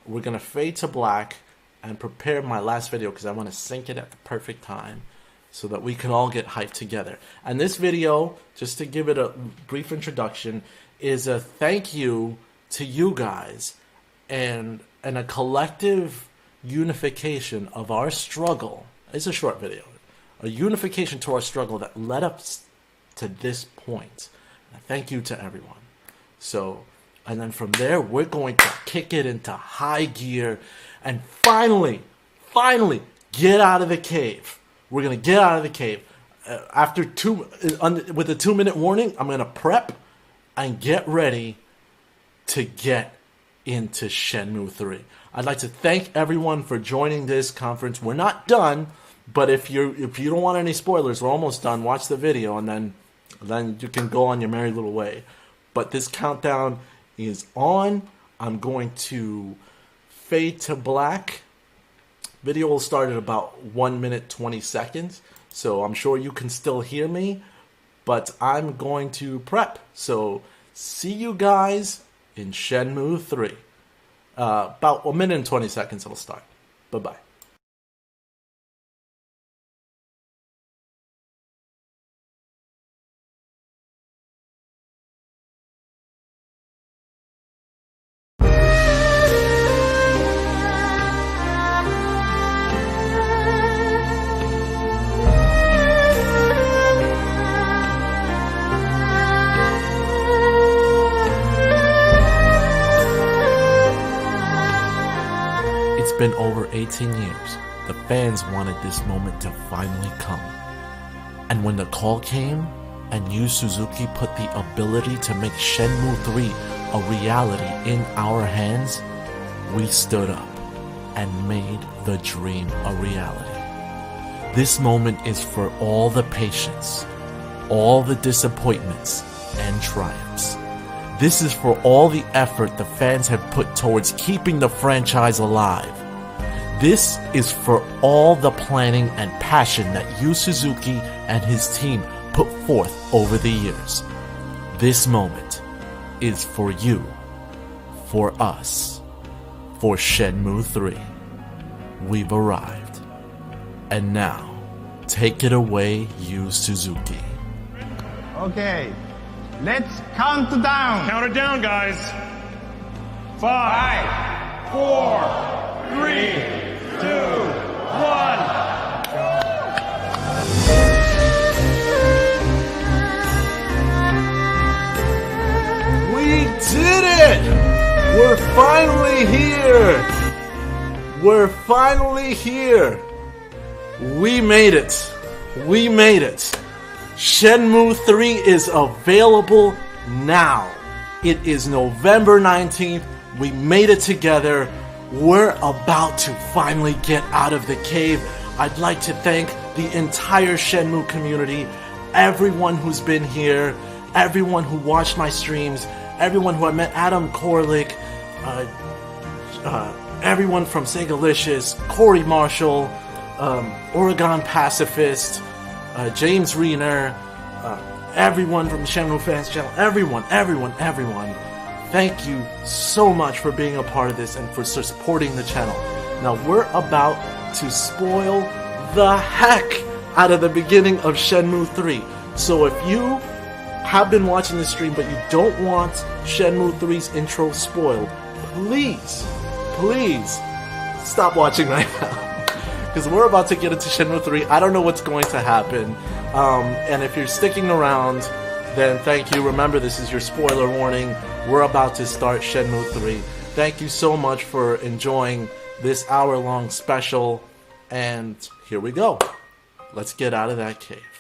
We're going to fade to black and prepare my last video because I want to sync it at the perfect time, so that we can all get hyped together. And this video, just to give it a brief introduction, is a thank you to you guys and a collective unification of our struggle. It's a short video. A unification to our struggle that led us to this point. Thank you to everyone. So, and then from there, we're going to kick it into high gear and finally get out of the cave. We're going to get out of the cave. With a 2-minute warning, I'm going to prep and get ready to get into Shenmue 3. I'd like to thank everyone for joining this conference. We're not done, but if you don't want any spoilers, we're almost done. Watch the video, and then you can go on your merry little way. But this countdown is on. I'm going to fade to black. Video will start at about 1 minute 20 seconds, so I'm sure you can still hear me, but I'm going to prep. So see you guys in Shenmue 3. About 1 minute and 20 seconds it'll start. Bye-bye. It's been over 18 years. The fans wanted this moment to finally come. And when the call came, and Yu Suzuki put the ability to make Shenmue 3 a reality in our hands, we stood up and made the dream a reality. This moment is for all the patience, all the disappointments and triumphs. This is for all the effort the fans have put towards keeping the franchise alive. This is for all the planning and passion that Yu Suzuki and his team put forth over the years. This moment is for you, for us, for Shenmue 3. We've arrived. And now, take it away, Yu Suzuki. Okay, Let's count down. Count it down, guys. 5, 4, 3, 2, 1. We did it! We're finally here! We're finally here! We made it! We made it! Shenmue 3 is available now. It is November 19th. We made it together. We're about to finally get out of the cave. I'd like to thank the entire Shenmue community, everyone who's been here, everyone who watched my streams, everyone who I met, Adam Korlick, everyone from Segalicious, Corey Marshall, Oregon Pacifist, James Reener, everyone from the Shenmue Fans channel, everyone. Thank you so much for being a part of this and for supporting the channel. Now we're about to spoil the heck out of the beginning of Shenmue 3. So if you have been watching this stream but you don't want Shenmue 3's intro spoiled, please stop watching right now. Because we're about to get into Shenmue 3. I don't know what's going to happen. And if you're sticking around, then thank you. Remember, this is your spoiler warning. We're about to start Shenmue 3. Thank you so much for enjoying this hour-long special. And here we go. Let's get out of that cave.